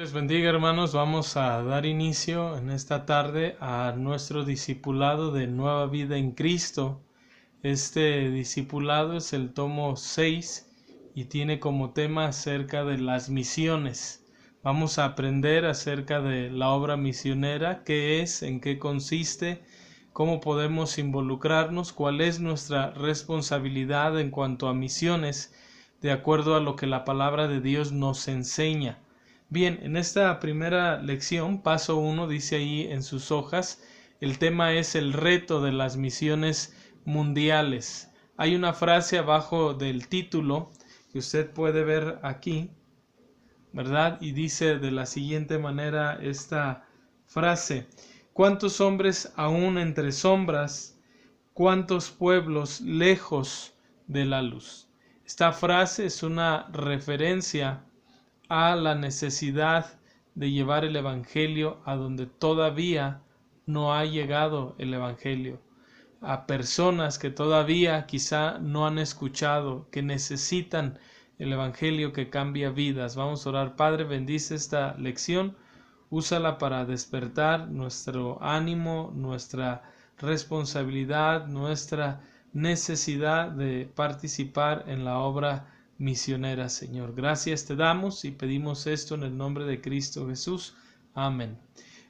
Les bendiga, hermanos. Vamos a dar inicio en esta tarde a nuestro discipulado de Nueva Vida en Cristo. Este discipulado es el tomo 6 y tiene como tema acerca de las misiones. Vamos a aprender acerca de la obra misionera, qué es, en qué consiste, cómo podemos involucrarnos, cuál es nuestra responsabilidad en cuanto a misiones, de acuerdo a lo que la palabra de Dios nos enseña. Bien, en esta primera lección, paso 1, dice ahí en sus hojas, el tema es el reto de las misiones mundiales. Hay una frase abajo del título que usted puede ver aquí, ¿verdad? Y dice de la siguiente manera esta frase: ¿cuántos hombres aún entre sombras? ¿Cuántos pueblos lejos de la luz? Esta frase es una referencia a la necesidad de llevar el Evangelio a donde todavía no ha llegado el Evangelio, a personas que todavía quizá no han escuchado, que necesitan el Evangelio que cambia vidas. Vamos a orar. Padre, bendice esta lección, úsala para despertar nuestro ánimo, nuestra responsabilidad, nuestra necesidad de participar en la obra misionera, Señor. Gracias te damos y pedimos esto en el nombre de Cristo Jesús. Amén.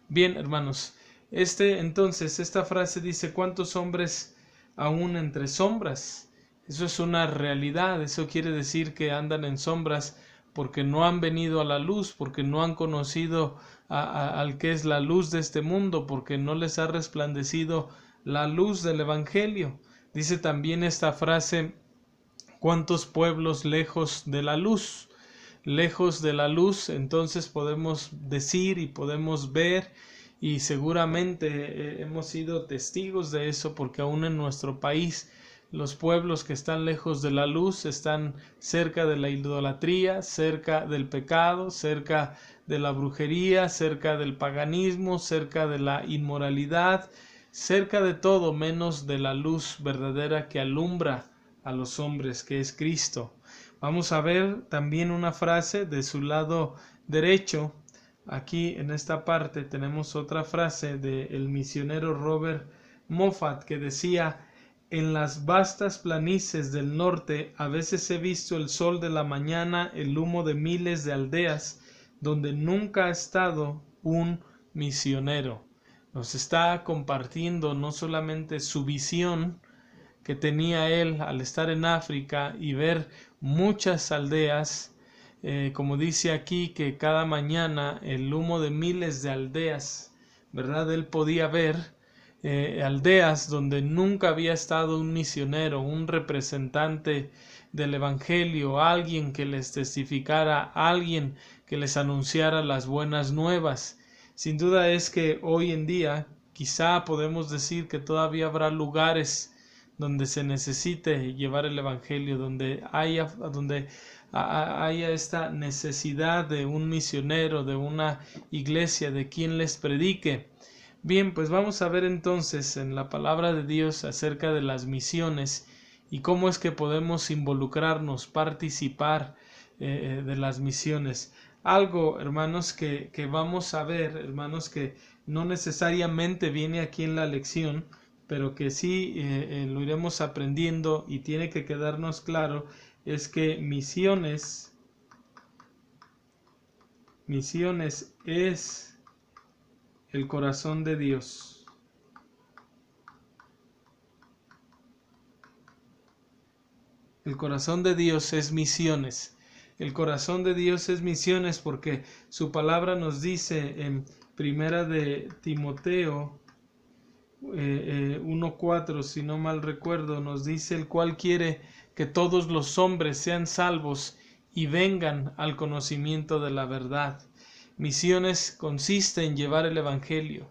Bien, hermanos, esta frase dice: ¿cuántos hombres aún entre sombras? Eso es una realidad. Eso quiere decir que andan en sombras porque no han venido a la luz, porque no han conocido al que es la luz de este mundo, porque no les ha resplandecido la luz del Evangelio. Dice también esta frase: ¿cuántos pueblos lejos de la luz? Lejos de la luz, entonces podemos decir y podemos ver, y seguramente hemos sido testigos de eso, porque aún en nuestro país los pueblos que están lejos de la luz están cerca de la idolatría, cerca del pecado, cerca de la brujería, cerca del paganismo, cerca de la inmoralidad, cerca de todo menos de la luz verdadera que alumbra a los hombres, que es Cristo. Vamos a ver también una frase de su lado derecho. Aquí en esta parte tenemos otra frase del misionero Robert Moffat, que decía: en las vastas planicies del norte a veces he visto el sol de la mañana, el humo de miles de aldeas donde nunca ha estado un misionero. Nos está compartiendo no solamente su visión que tenía él al estar en África y ver muchas aldeas, como dice aquí, que cada mañana el humo de miles de aldeas, ¿verdad? Él podía ver aldeas donde nunca había estado un misionero, un representante del Evangelio, alguien que les testificara, alguien que les anunciara las buenas nuevas. Sin duda es que hoy en día quizá podemos decir que todavía habrá lugares donde se necesite llevar el Evangelio, donde haya esta necesidad de un misionero, de una iglesia, de quien les predique. Bien, pues vamos a ver entonces en la palabra de Dios acerca de las misiones y cómo es que podemos involucrarnos, participar de las misiones. Algo, hermanos, que vamos a ver, hermanos, que no necesariamente viene aquí en la lección, pero que sí lo iremos aprendiendo y tiene que quedarnos claro, es que misiones es el corazón de Dios. El corazón de Dios es misiones. El corazón de Dios es misiones porque su palabra nos dice en Primera de Timoteo 1:4, si no mal recuerdo, nos dice: el cual quiere que todos los hombres sean salvos y vengan al conocimiento de la verdad. Misiones consiste en llevar el Evangelio,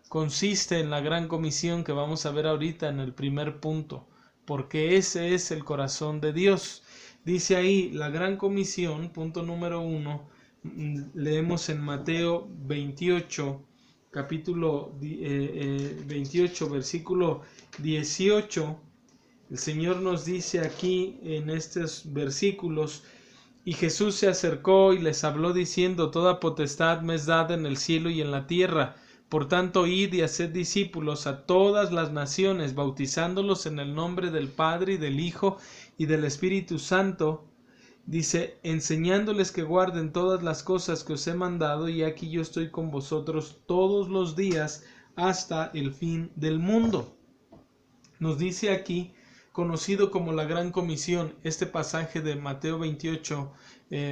consiste en la gran comisión que vamos a ver ahorita en el primer punto, porque ese es el corazón de Dios. Dice ahí la gran comisión, punto número 1, leemos en Mateo 28, capítulo 28, versículo 18, el Señor nos dice aquí en estos versículos: Y Jesús se acercó y les habló diciendo: Toda potestad me es dada en el cielo y en la tierra. Por tanto, id y haced discípulos a todas las naciones, bautizándolos en el nombre del Padre y del Hijo y del Espíritu Santo. Dice: enseñándoles que guarden todas las cosas que os he mandado, y aquí yo estoy con vosotros todos los días hasta el fin del mundo. Nos dice aquí, conocido como la Gran Comisión, este pasaje de Mateo 28,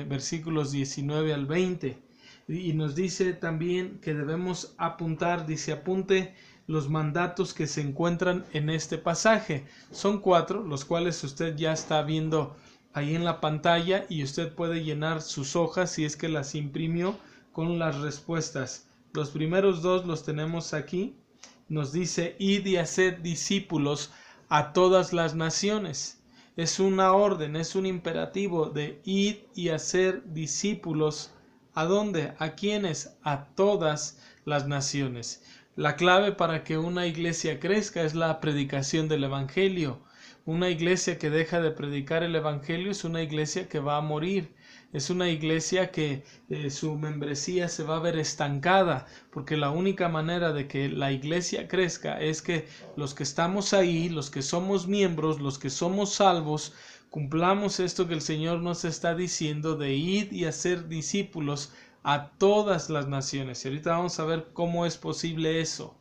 versículos 19 al 20. Y nos dice también que debemos apuntar, dice: apunte los mandatos que se encuentran en este pasaje. Son 4, los cuales usted ya está viendo ahí en la pantalla, y usted puede llenar sus hojas si es que las imprimió con las respuestas. Los primeros 2 los tenemos aquí. Nos dice: id y haced discípulos a todas las naciones. Es una orden, es un imperativo de id y hacer discípulos. ¿A dónde? ¿A quiénes? A todas las naciones. La clave para que una iglesia crezca es la predicación del Evangelio. Una iglesia que deja de predicar el Evangelio es una iglesia que va a morir. Es una iglesia que su membresía se va a ver estancada, porque la única manera de que la iglesia crezca es que los que estamos ahí, los que somos miembros, los que somos salvos, cumplamos esto que el Señor nos está diciendo de ir y hacer discípulos a todas las naciones. Y ahorita vamos a ver cómo es posible eso.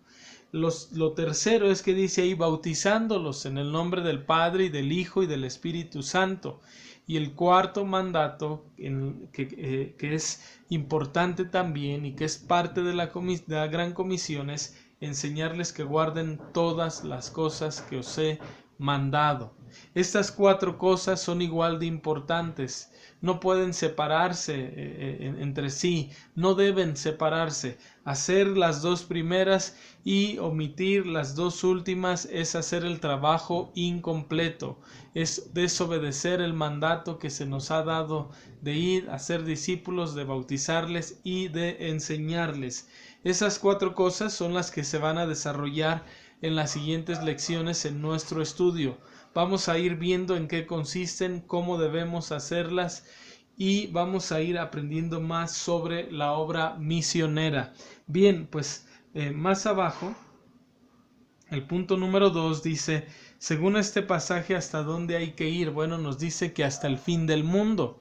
Lo tercero es que dice ahí: bautizándolos en el nombre del Padre y del Hijo y del Espíritu Santo. Y el cuarto mandato, que es importante también y que es parte de la Gran Comisión, es enseñarles que guarden todas las cosas que os he mandado. Estas 4 cosas son igual de importantes. No pueden separarse entre sí, no deben separarse. Hacer las 2 primeras y omitir las 2 últimas es hacer el trabajo incompleto, es desobedecer el mandato que se nos ha dado de ir a ser discípulos, de bautizarles y de enseñarles. Esas 4 cosas son las que se van a desarrollar en las siguientes lecciones en nuestro estudio. Vamos a ir viendo en qué consisten, cómo debemos hacerlas, y vamos a ir aprendiendo más sobre la obra misionera. Bien, pues más abajo, el punto número 2 dice: según este pasaje, ¿hasta dónde hay que ir? Bueno, nos dice que hasta el fin del mundo.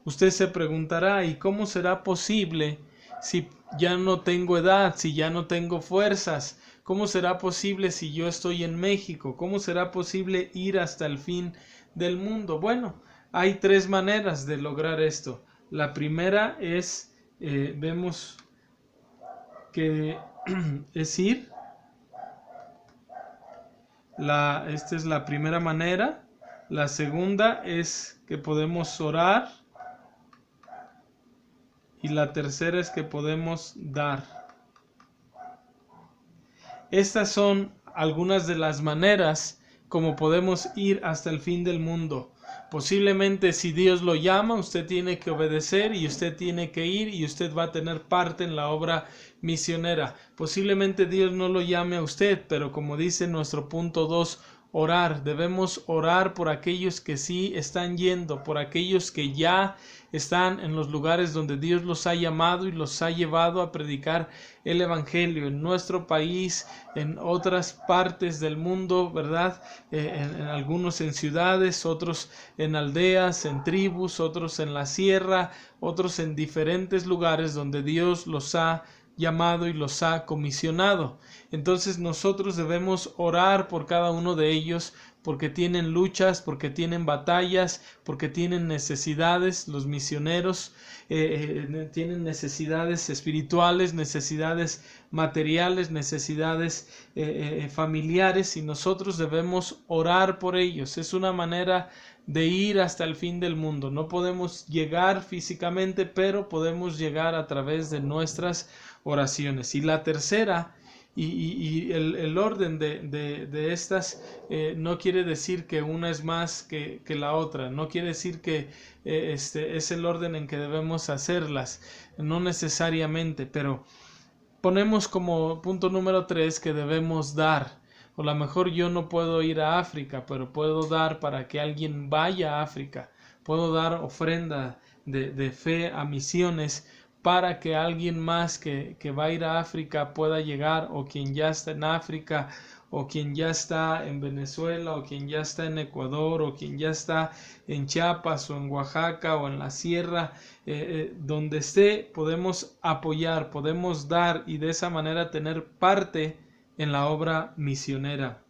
Usted se preguntará: ¿y cómo será posible si ya no tengo edad, si ya no tengo fuerzas? ¿Cómo será posible si yo estoy en México? ¿Cómo será posible ir hasta el fin del mundo? Bueno, hay 3 maneras de lograr esto. La primera es, vemos que es ir. Esta es la primera manera. La segunda es que podemos orar. Y la tercera es que podemos dar. Estas son algunas de las maneras como podemos ir hasta el fin del mundo. Posiblemente, si Dios lo llama, usted tiene que obedecer y usted tiene que ir, y usted va a tener parte en la obra misionera. Posiblemente Dios no lo llame a usted, pero como dice nuestro punto 2, orar. Debemos orar por aquellos que sí están yendo, por aquellos que ya están en los lugares donde Dios los ha llamado y los ha llevado a predicar el Evangelio en nuestro país, en otras partes del mundo, ¿verdad? En algunos en ciudades, otros en aldeas, en tribus, otros en la sierra, otros en diferentes lugares donde Dios los ha llamado y los ha comisionado. Entonces nosotros debemos orar por cada uno de ellos, porque tienen luchas, porque tienen batallas, porque tienen necesidades. Los misioneros tienen necesidades espirituales, necesidades materiales, necesidades familiares, y nosotros debemos orar por ellos. Es una manera de ir hasta el fin del mundo. No podemos llegar físicamente, pero podemos llegar a través de nuestras oraciones. Y la tercera, y el orden de estas no quiere decir que una es más que la otra, no quiere decir que es el orden en que debemos hacerlas, no necesariamente, pero ponemos como punto número 3 que debemos dar. O a lo mejor yo no puedo ir a África, pero puedo dar para que alguien vaya a África. Puedo dar ofrenda de fe a misiones, para que alguien más que va a ir a África pueda llegar, o quien ya está en África, o quien ya está en Venezuela, o quien ya está en Ecuador, o quien ya está en Chiapas, o en Oaxaca, o en la sierra, donde esté, podemos apoyar, podemos dar, y de esa manera tener parte en la obra misionera.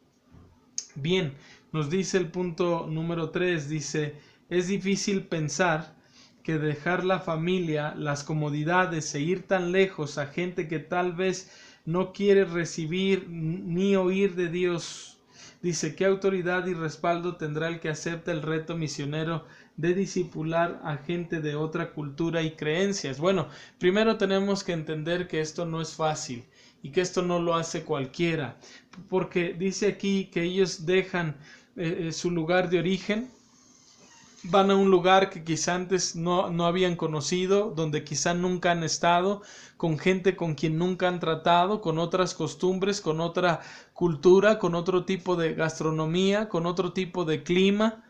Bien, nos dice el punto número 3, dice: es difícil pensar que dejar la familia, las comodidades e ir tan lejos a gente que tal vez no quiere recibir ni oír de Dios. Dice: ¿qué autoridad y respaldo tendrá el que acepta el reto misionero de discipular a gente de otra cultura y creencias? Bueno, primero tenemos que entender que esto no es fácil y que esto no lo hace cualquiera, porque dice aquí que ellos dejan su lugar de origen, van a un lugar que quizá antes no habían conocido, donde quizá nunca han estado, con gente con quien nunca han tratado, con otras costumbres, con otra cultura, con otro tipo de gastronomía, con otro tipo de clima.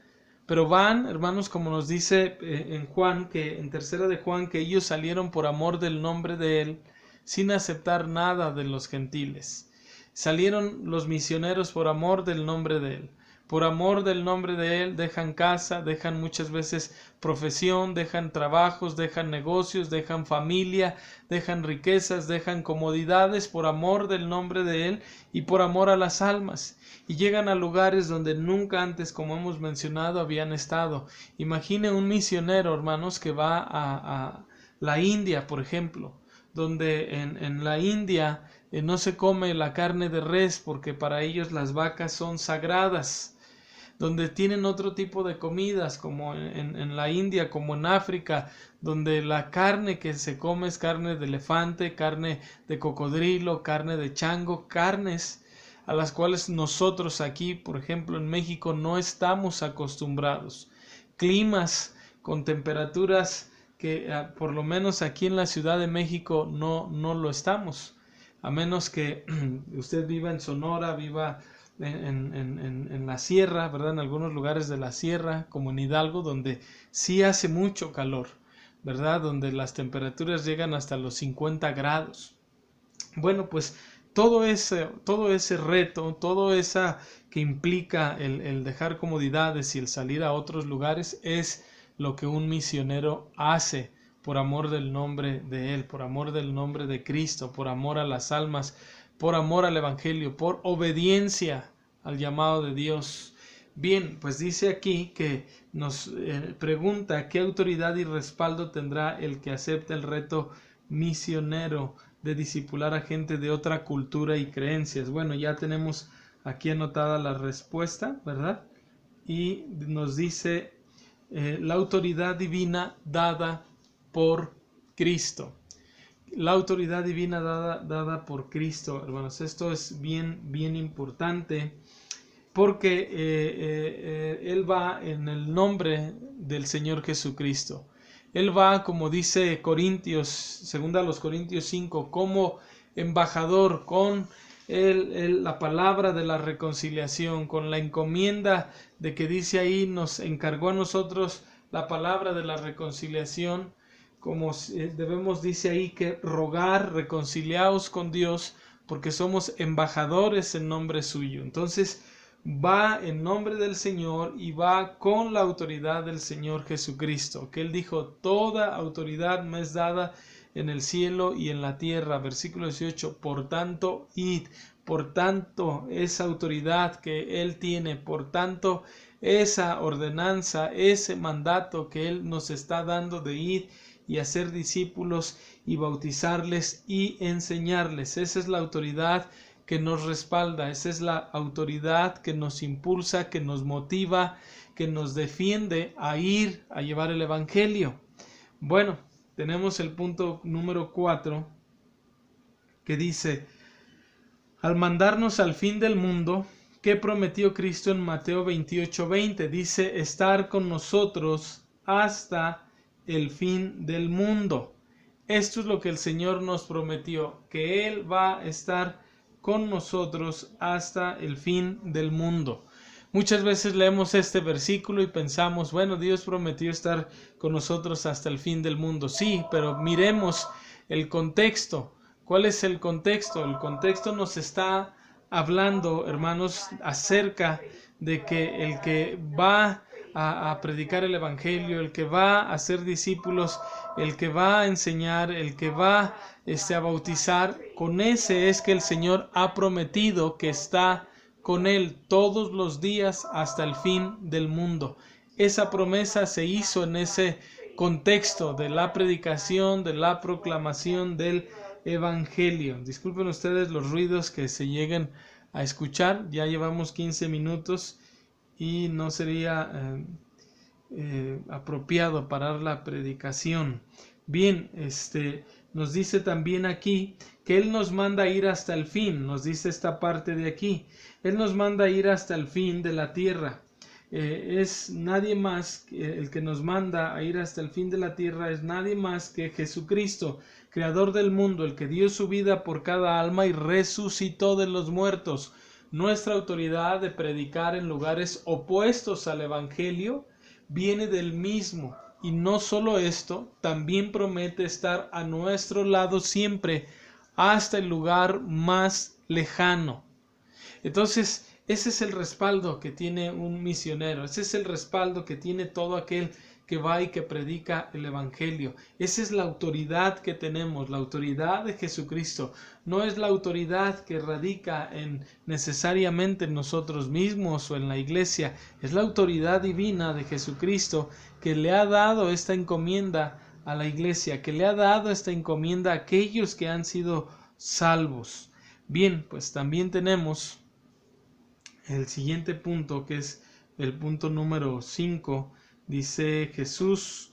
Pero van, hermanos, como nos dice en Juan, que en tercera de Juan, que ellos salieron por amor del nombre de Él, sin aceptar nada de los gentiles. Salieron los misioneros por amor del nombre de Él. Por amor del nombre de Él dejan casa, dejan muchas veces profesión, dejan trabajos, dejan negocios, dejan familia, dejan riquezas, dejan comodidades por amor del nombre de Él y por amor a las almas. Y llegan a lugares donde nunca antes, como hemos mencionado, habían estado. Imagine un misionero, hermanos, que va a la India, por ejemplo, donde en la India no se come la carne de res porque para ellos las vacas son sagradas, donde tienen otro tipo de comidas, como en la India, como en África, donde la carne que se come es carne de elefante, carne de cocodrilo, carne de chango, carnes a las cuales nosotros aquí, por ejemplo, en México, no estamos acostumbrados. Climas con temperaturas que por lo menos aquí en la Ciudad de México no lo estamos, a menos que usted viva en Sonora, viva en la sierra, ¿verdad? En algunos lugares de la sierra, como en Hidalgo, donde sí hace mucho calor, ¿verdad? Donde las temperaturas llegan hasta los 50 grados. Bueno, pues todo ese reto, todo eso que implica el dejar comodidades y el salir a otros lugares es lo que un misionero hace por amor del nombre de Él, por amor del nombre de Cristo, por amor a las almas, por amor al Evangelio, por obediencia al llamado de Dios. Bien, pues dice aquí que nos pregunta qué autoridad y respaldo tendrá el que acepte el reto misionero de discipular a gente de otra cultura y creencias. Bueno, ya tenemos aquí anotada la respuesta, ¿verdad? Y nos dice la autoridad divina dada por Cristo. La autoridad divina dada por Cristo, hermanos. Esto es bien importante, porque Él va en el nombre del Señor Jesucristo. Él va, como dice Corintios, segunda a los Corintios 5, como embajador con la palabra de la reconciliación, con la encomienda de que dice ahí, nos encargó a nosotros la palabra de la reconciliación, como debemos, dice ahí, que rogar, reconciliaos con Dios, porque somos embajadores en nombre suyo. Entonces, va en nombre del Señor y va con la autoridad del Señor Jesucristo, que Él dijo: toda autoridad me es dada en el cielo y en la tierra. Versículo 18, por tanto, id. Por tanto, esa autoridad que Él tiene, por tanto, esa ordenanza, ese mandato que Él nos está dando de ir y hacer discípulos y bautizarles y enseñarles. Esa es la autoridad que nos respalda, esa es la autoridad que nos impulsa, que nos motiva, que nos defiende a ir a llevar el Evangelio. Bueno, tenemos el punto número 4 que dice: al mandarnos al fin del mundo, ¿qué prometió Cristo en Mateo 28:20? Dice: estar con nosotros hasta el fin del mundo. Esto es lo que el Señor nos prometió, que Él va a estar con nosotros hasta el fin del mundo. Muchas veces leemos este versículo y pensamos, bueno, Dios prometió estar con nosotros hasta el fin del mundo. Sí, pero miremos el contexto. ¿Cuál es el contexto? El contexto nos está hablando, hermanos, acerca de que el que va a predicar el evangelio, el que va a hacer discípulos, el que va a enseñar, el que va a bautizar, con ese es que el Señor ha prometido que está con él todos los días hasta el fin del mundo. Esa promesa se hizo en ese contexto de la predicación, de la proclamación del evangelio. Disculpen ustedes los ruidos que se lleguen a escuchar. Ya llevamos 15 minutos y no sería apropiado parar la predicación. Bien, nos dice también aquí que Él nos manda a ir hasta el fin. Nos dice esta parte de aquí. Él nos manda a ir hasta el fin de la tierra. Es nadie más, el que nos manda a ir hasta el fin de la tierra es nadie más que Jesucristo, creador del mundo, el que dio su vida por cada alma y resucitó de los muertos. Nuestra autoridad de predicar en lugares opuestos al evangelio viene del mismo. Y no solo esto, también promete estar a nuestro lado siempre hasta el lugar más lejano. Entonces, ese es el respaldo que tiene un misionero, ese es el respaldo que tiene todo aquel que va y que predica el evangelio. Esa es la autoridad que tenemos, la autoridad de Jesucristo. No es la autoridad que radica necesariamente en nosotros mismos o en la iglesia, es la autoridad divina de Jesucristo que le ha dado esta encomienda a la iglesia, que le ha dado esta encomienda a aquellos que han sido salvos. Bien, pues también tenemos el siguiente punto, que es el punto número 5. Dice Jesús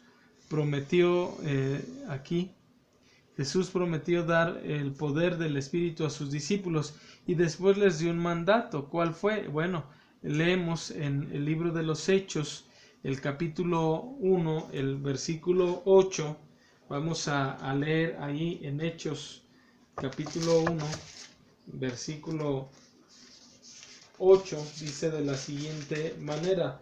prometió Jesús prometió dar el poder del Espíritu a sus discípulos y después les dio un mandato. ¿Cuál fue? Bueno, leemos en el libro de los Hechos, el capítulo 1, el versículo 8. Vamos a leer ahí en Hechos, capítulo 1, versículo 8, dice de la siguiente manera: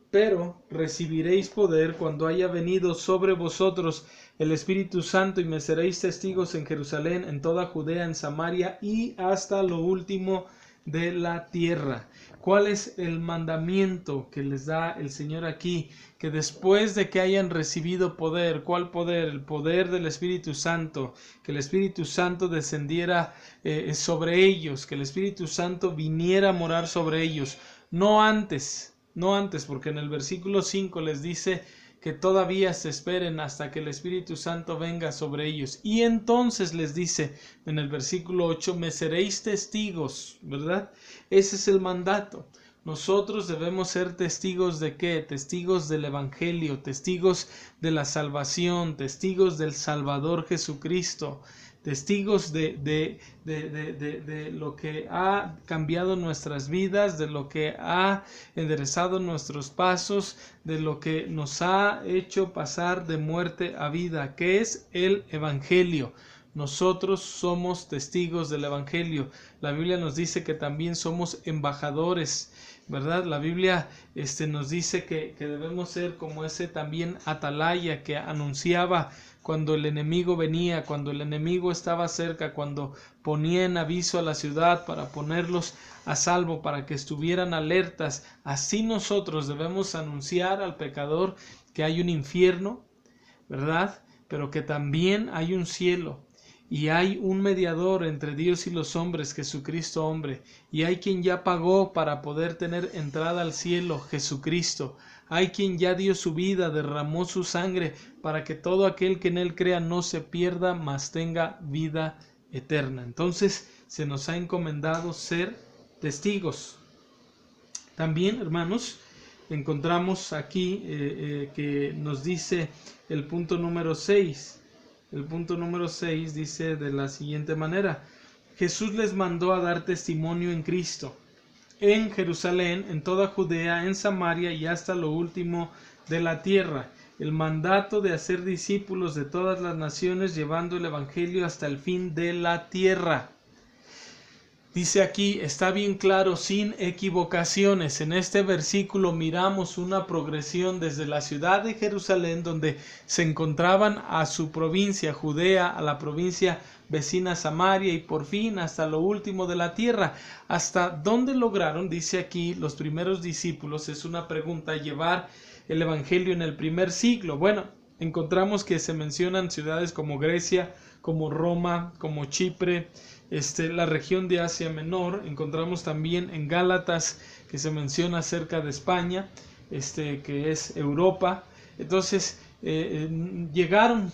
pero recibiréis poder cuando haya venido sobre vosotros el Espíritu Santo y me seréis testigos en Jerusalén, en toda Judea, en Samaria y hasta lo último de la tierra. ¿Cuál es el mandamiento que les da el Señor aquí? Que después de que hayan recibido poder, ¿cuál poder? El poder del Espíritu Santo, que el Espíritu Santo descendiera sobre ellos, que el Espíritu Santo viniera a morar sobre ellos, no antes, porque en el versículo 5 les dice que todavía se esperen hasta que el Espíritu Santo venga sobre ellos. Y entonces les dice en el versículo 8, me seréis testigos, ¿verdad? Ese es el mandato. Nosotros debemos ser testigos de ¿qué? Testigos del Evangelio, testigos de la salvación, testigos del Salvador Jesucristo, testigos de lo que ha cambiado nuestras vidas, de lo que ha enderezado nuestros pasos, de lo que nos ha hecho pasar de muerte a vida, que es el Evangelio. Nosotros somos testigos del Evangelio. La Biblia nos dice que también somos embajadores, ¿verdad? La Biblia nos dice que debemos ser como ese también atalaya que anunciaba cuando el enemigo venía, cuando el enemigo estaba cerca, cuando ponía en aviso a la ciudad para ponerlos a salvo, para que estuvieran alertas. Así nosotros debemos anunciar al pecador que hay un infierno, ¿verdad? Pero que también hay un cielo. Y hay un mediador entre Dios y los hombres, Jesucristo hombre. Y hay quien ya pagó para poder tener entrada al cielo, Jesucristo. Hay quien ya dio su vida, derramó su sangre, para que todo aquel que en él crea no se pierda, mas tenga vida eterna. Entonces se nos ha encomendado ser testigos. También, hermanos, encontramos aquí que nos dice el punto número 6. El punto número 6 dice de la siguiente manera: Jesús les mandó a dar testimonio en Cristo, en Jerusalén, en toda Judea, en Samaria y hasta lo último de la tierra. El mandato de hacer discípulos de todas las naciones, llevando el Evangelio hasta el fin de la tierra. Dice aquí, está bien claro, sin equivocaciones. En este versículo miramos una progresión desde la ciudad de Jerusalén, donde se encontraban, a su provincia Judea, a la provincia vecina Samaria, y por fin hasta lo último de la tierra. ¿Hasta dónde lograron? Dice aquí, los primeros discípulos, es una pregunta, llevar el evangelio en el primer siglo. Bueno, encontramos que se mencionan ciudades como Grecia, como Roma, como Chipre, la región de Asia Menor. Encontramos también en Gálatas que se menciona acerca de España, que es Europa. Entonces llegaron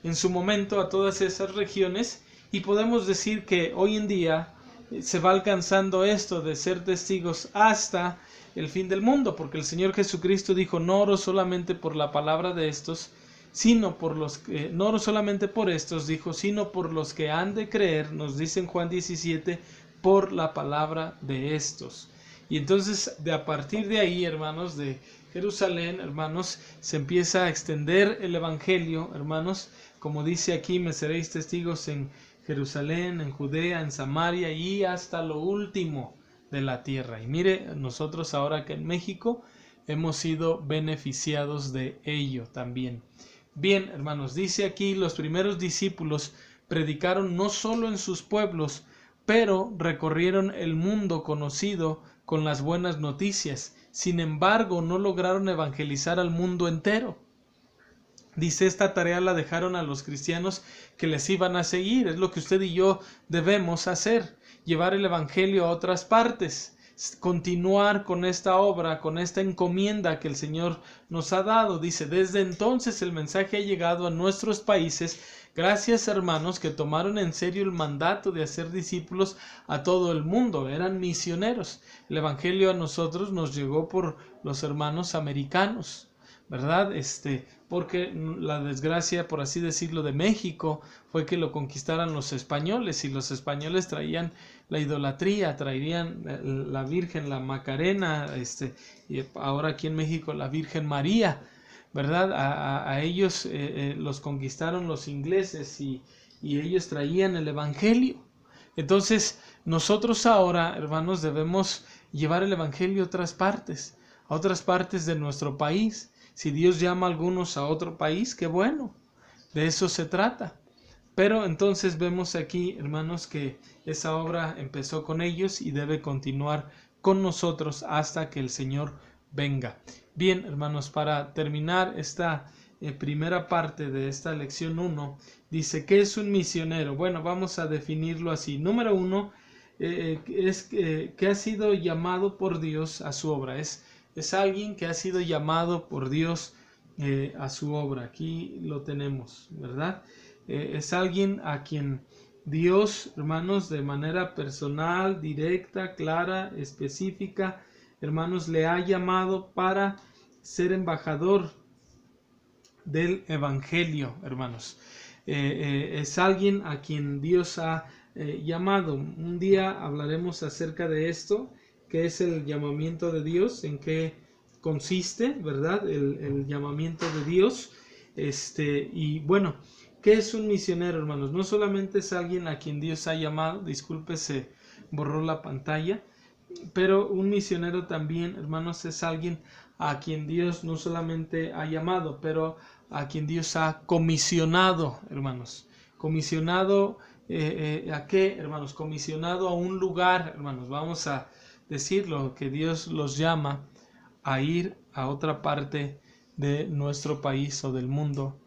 en su momento a todas esas regiones, y podemos decir que hoy en día se va alcanzando esto de ser testigos hasta el fin del mundo, porque el Señor Jesucristo dijo: no oro solamente por la palabra de estos, sino por los que, no oro solamente por estos, dijo, sino por los que han de creer, nos dice en Juan 17, por la palabra de estos. Y entonces, a partir de ahí, hermanos, de Jerusalén, hermanos, se empieza a extender el evangelio, hermanos, como dice aquí, me seréis testigos en Jerusalén, en Judea, en Samaria y hasta lo último de la tierra. Y mire, nosotros ahora que en México hemos sido beneficiados de ello también. Bien, hermanos, dice aquí, los primeros discípulos predicaron no solo en sus pueblos, pero recorrieron el mundo conocido con las buenas noticias. Sin embargo, no lograron evangelizar al mundo entero. Dice, esta tarea la dejaron a los cristianos que les iban a seguir. Es lo que usted y yo debemos hacer, llevar el evangelio a otras partes, continuar con esta obra, con esta encomienda que el Señor nos ha dado. Dice, desde entonces el mensaje ha llegado a nuestros países, gracias, hermanos, que tomaron en serio el mandato de hacer discípulos a todo el mundo. Eran misioneros. El evangelio a nosotros nos llegó por los hermanos americanos, ¿verdad? Porque la desgracia, por así decirlo, de México fue que lo conquistaran los españoles, y los españoles traían la idolatría, traían la Virgen, la Macarena, y ahora aquí en México la Virgen María, ¿verdad? A ellos los conquistaron los ingleses, y ellos traían el evangelio. Entonces nosotros ahora, hermanos, debemos llevar el evangelio a otras partes de nuestro país. Si Dios llama a algunos a otro país, qué bueno, de eso se trata. Pero entonces vemos aquí, hermanos, que esa obra empezó con ellos y debe continuar con nosotros hasta que el Señor venga. Bien, hermanos, para terminar esta primera parte de esta lección 1, dice, ¿qué es un misionero? Bueno, vamos a definirlo así. Número 1, es que ha sido llamado por Dios a su obra. Es alguien que ha sido llamado por Dios a su obra. Aquí lo tenemos, ¿verdad? Es alguien a quien Dios, hermanos, de manera personal, directa, clara, específica, hermanos, le ha llamado para ser embajador del evangelio, hermanos. Es alguien a quien Dios ha llamado. Un día hablaremos acerca de esto, que es el llamamiento de Dios, en qué consiste, ¿verdad? El llamamiento de Dios. Y bueno, ¿qué es un misionero, hermanos? No solamente es alguien a quien Dios ha llamado, disculpe, se borró la pantalla, pero un misionero también, hermanos, es alguien a quien Dios no solamente ha llamado, pero a quien Dios ha comisionado, hermanos. Comisionado, ¿a qué, hermanos? Comisionado a un lugar, hermanos. Vamos a decirlo, que Dios los llama a ir a otra parte de nuestro país o del mundo.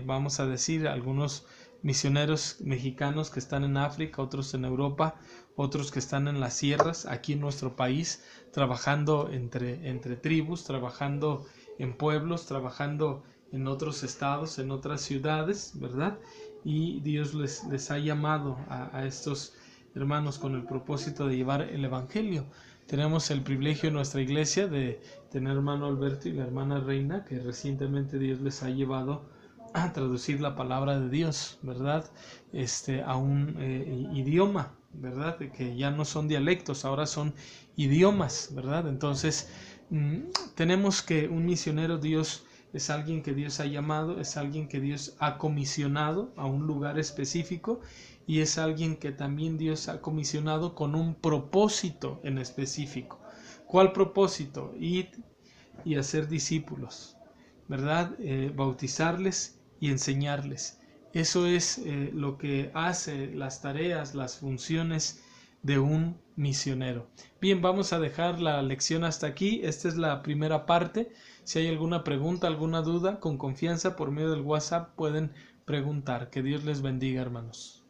Vamos a decir, algunos misioneros mexicanos que están en África, otros en Europa, otros que están en las sierras, aquí en nuestro país, trabajando entre tribus, trabajando en pueblos, trabajando en otros estados, en otras ciudades, ¿verdad? Y Dios les ha llamado a estos hermanos con el propósito de llevar el evangelio. Tenemos el privilegio en nuestra iglesia de tener hermano Alberto y la hermana Reina, que recientemente Dios les ha llevado a traducir la palabra de Dios, ¿verdad? A un idioma, ¿verdad? Que ya no son dialectos, ahora son idiomas, ¿verdad? Entonces, tenemos que un misionero Dios es alguien que Dios ha llamado, es alguien que Dios ha comisionado a un lugar específico y es alguien que también Dios ha comisionado con un propósito en específico. ¿Cuál propósito? Ir y hacer discípulos, ¿verdad? Bautizarles y enseñarles. Eso es lo que hace las tareas, las funciones de un misionero. Bien, vamos a dejar la lección hasta aquí. Esta es la primera parte. Si hay alguna pregunta, alguna duda, con confianza por medio del WhatsApp pueden preguntar. Que Dios les bendiga, hermanos.